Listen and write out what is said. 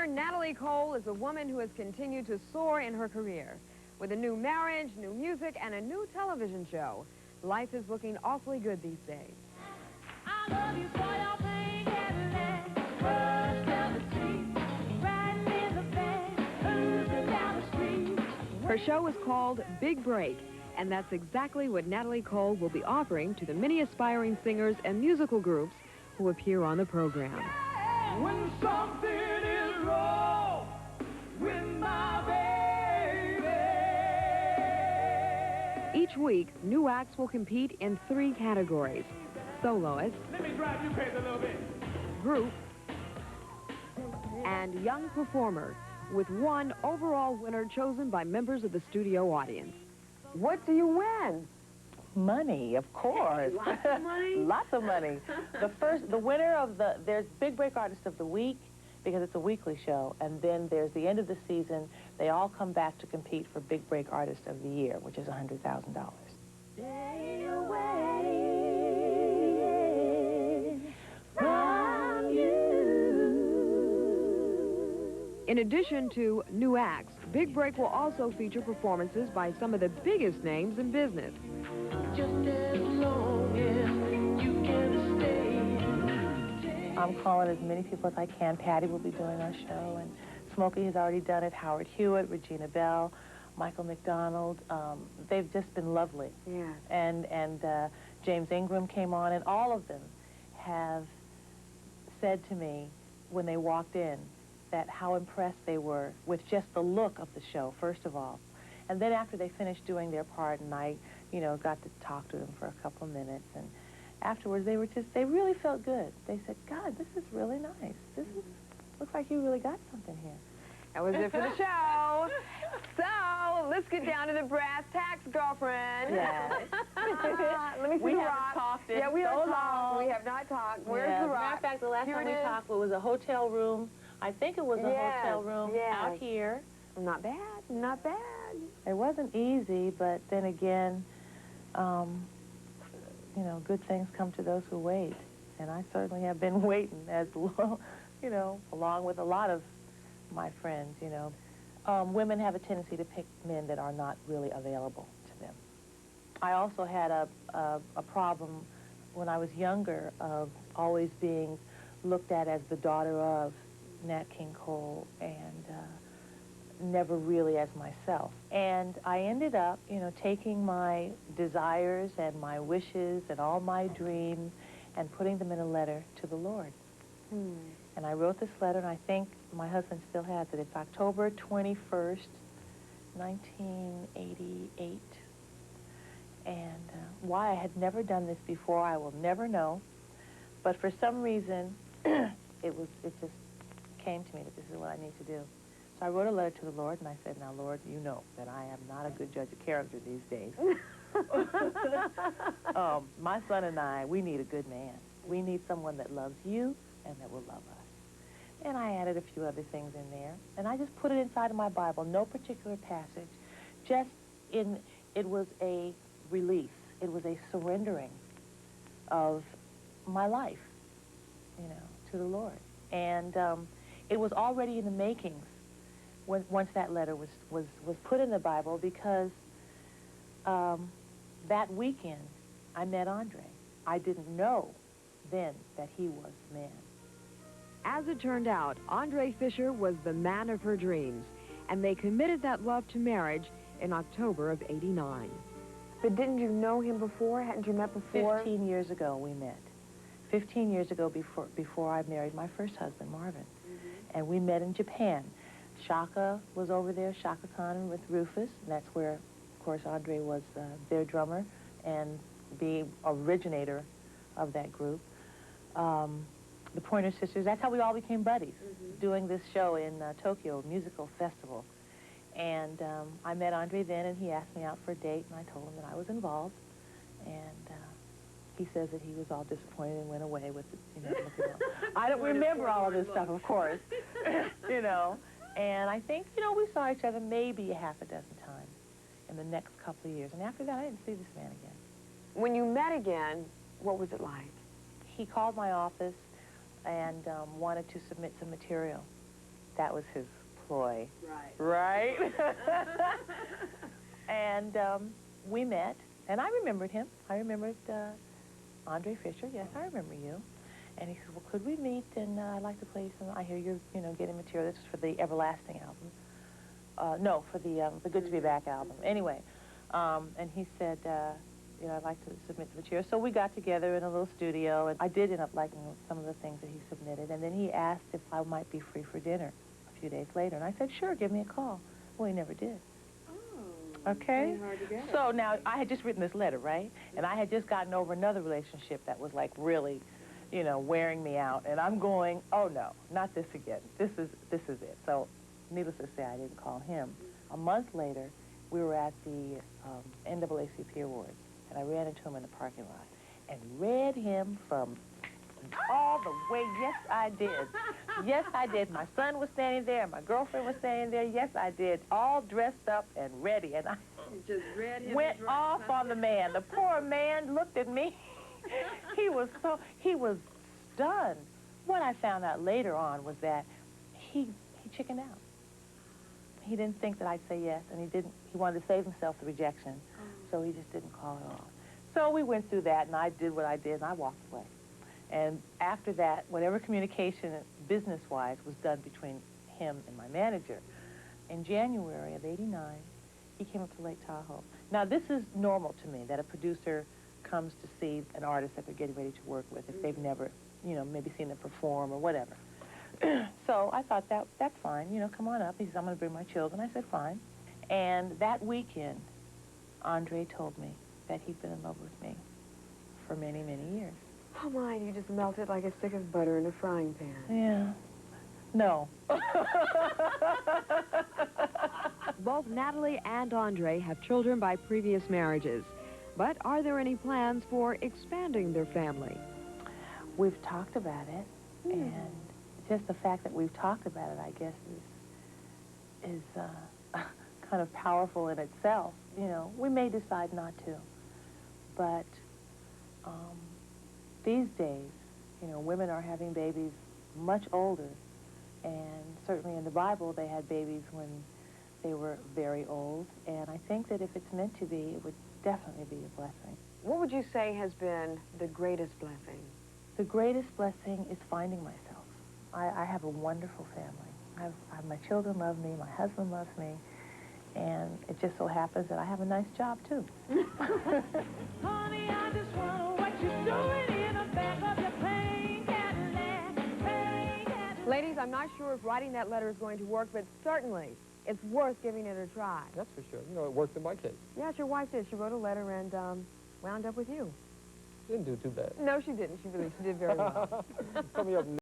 Singer Natalie Cole is a woman who has continued to soar in her career. With a new marriage, new music, and a new television show, life is looking awfully good these days. I love you for your pain, Cadillac, rush down the street, riding in the van, cruising down the street. Her show is called Big Break, and that's exactly what Natalie Cole will be offering to the many aspiring singers and musical groups who appear on the program. When something is wrong with my baby. Each week, new acts will compete in 3 categories: soloist, Let me drive you crazy a little bit. group, and young performer, with one overall winner chosen by members of the studio audience. What do you win? Money, of course. Lots of money? Lots of money. The winner of there's Big Break Artist of the Week, because it's a weekly show, and then there's the end of the season. They all come back to compete for Big Break Artist of the Year, which is $100,000. Stay away from you. In addition to new acts, Big Break will also feature performances by some of the biggest names in business. Just as long as you can stay. I'm calling as many people as I can. Patty will be doing our show, and Smokey has already done it. Howard Hewitt, Regina Bell, Michael McDonald. They've just been lovely. Yeah. And James Ingram came on, and all of them have said to me when they walked in that how impressed they were with just the look of the show, first of all. And then after they finished doing their part, and I, got to talk to them for a couple of minutes, and afterwards they really felt good. They said, God, this is really nice. Looks like you really got something here. That was it for the show. So, let's get down to the brass tacks, girlfriend. Yes. Let me see We the haven't rock. talked in Yeah, we so haven't talked. long. We have not talked. Where's Yeah, the rock? Matter of fact, the last Here time it we is. talked, it was a hotel room. I think it was a Yes, hotel room yes. out here. Not bad, not bad. It wasn't easy, but then again, good things come to those who wait. And I certainly have been waiting as long, along with a lot of my friends, Women have a tendency to pick men that are not really available to them. I also had a problem when I was younger of always being looked at as the daughter of Nat King Cole, and never really as myself. And I ended up, taking my desires and my wishes and all my dreams and putting them in a letter to the Lord. And I wrote this letter, and I think my husband still has it. It's October 21st, 1988. And why I had never done this before, I will never know. But for some reason, it just came to me that this is what I need to do. So I wrote a letter to the Lord, and I said, now, Lord, you know that I am not a good judge of character these days. My son and I, we need a good man. We need someone that loves you and that will love us. And I added a few other things in there, and I just put it inside of my Bible, no particular passage. It was a release. It was a surrendering of my life, to the Lord. And it was already in the makings once that letter was put in the Bible, because that weekend I met Andre. I didn't know then that he was the man. As it turned out, Andre Fisher was the man of her dreams, and they committed that love to marriage in October of '89. But didn't you know him before? Hadn't you met before? 15 years ago we met. 15 years ago before I married my first husband, Marvin. And we met in Japan. Shaka was over there, Shaka Khan with Rufus, and that's where, of course, Andre was their drummer and the originator of that group. The Pointer Sisters, that's how we all became buddies, doing this show in Tokyo, musical festival. And I met Andre then, and he asked me out for a date, and I told him that I was involved. And he says that he was all disappointed and went away with it, I don't remember all of this stuff, of course, And I think, we saw each other maybe a half a dozen times in the next couple of years. And after that, I didn't see this man again. When you met again, what was it like? He called my office and wanted to submit some material. that was his ploy. Right. Right? And we met, and I remembered him. I remembered Andre Fisher. Yes, I remember you. And he said, well, could we meet? And I'd like to play some. I hear you're, getting material. This is for the Everlasting album. No, for the Good to Be Back album. Anyway, and he said, I'd like to submit the material. So we got together in a little studio, and I did end up liking some of the things that he submitted. And then he asked if I might be free for dinner a few days later. And I said, sure, give me a call. Well, he never did. Okay? So now, I had just written this letter, right? And I had just gotten over another relationship that was, like, really, wearing me out. And I'm going, oh, no, not this again. This is it. So, needless to say, I didn't call him. A month later, we were at the NAACP Awards, and I ran into him in the parking lot and read him from all the way. Yes, I did. Yes, I did. My son was standing there. My girlfriend was standing there. Yes, I did. All dressed up and ready. And I just read him went off on the man. The poor man looked at me. he was stunned. What I found out later on was that he chickened out. He didn't think that I'd say yes, and he wanted to save himself the rejection, so he just didn't call it off. So we went through that, and I did what I did, and I walked away. And after that, whatever communication, business-wise, was done between him and my manager. In January of '89, he came up to Lake Tahoe. Now, this is normal to me, that a producer comes to see an artist that they're getting ready to work with if they've never, maybe seen them perform or whatever. So I thought, that's fine, come on up. He said, I'm going to bring my children. I said, fine. And that weekend, Andre told me that he'd been in love with me for many, many years. Oh, my, you just melted like a stick of butter in a frying pan. Yeah. No. Both Natalie and Andre have children by previous marriages. But are there any plans for expanding their family? We've talked about it, and just the fact that we've talked about it, I guess, is kind of powerful in itself. We may decide not to, but these days, women are having babies much older, and certainly in the Bible, they had babies when they were very old, and I think that if it's meant to be, it would definitely be a blessing. What would you say has been the greatest blessing? The greatest blessing is finding myself. I have a wonderful family. My children love me, my husband loves me, and it just so happens that I have a nice job, too. Honey, I just wonder what you're doing in the back of your plain Cadillac, plain Cadillac. Ladies, I'm not sure if writing that letter is going to work, but certainly it's worth giving it a try. That's for sure. It worked in my case. Yes, your wife did. She wrote a letter and wound up with you. Didn't do too bad. No, she didn't. She did very well. Coming up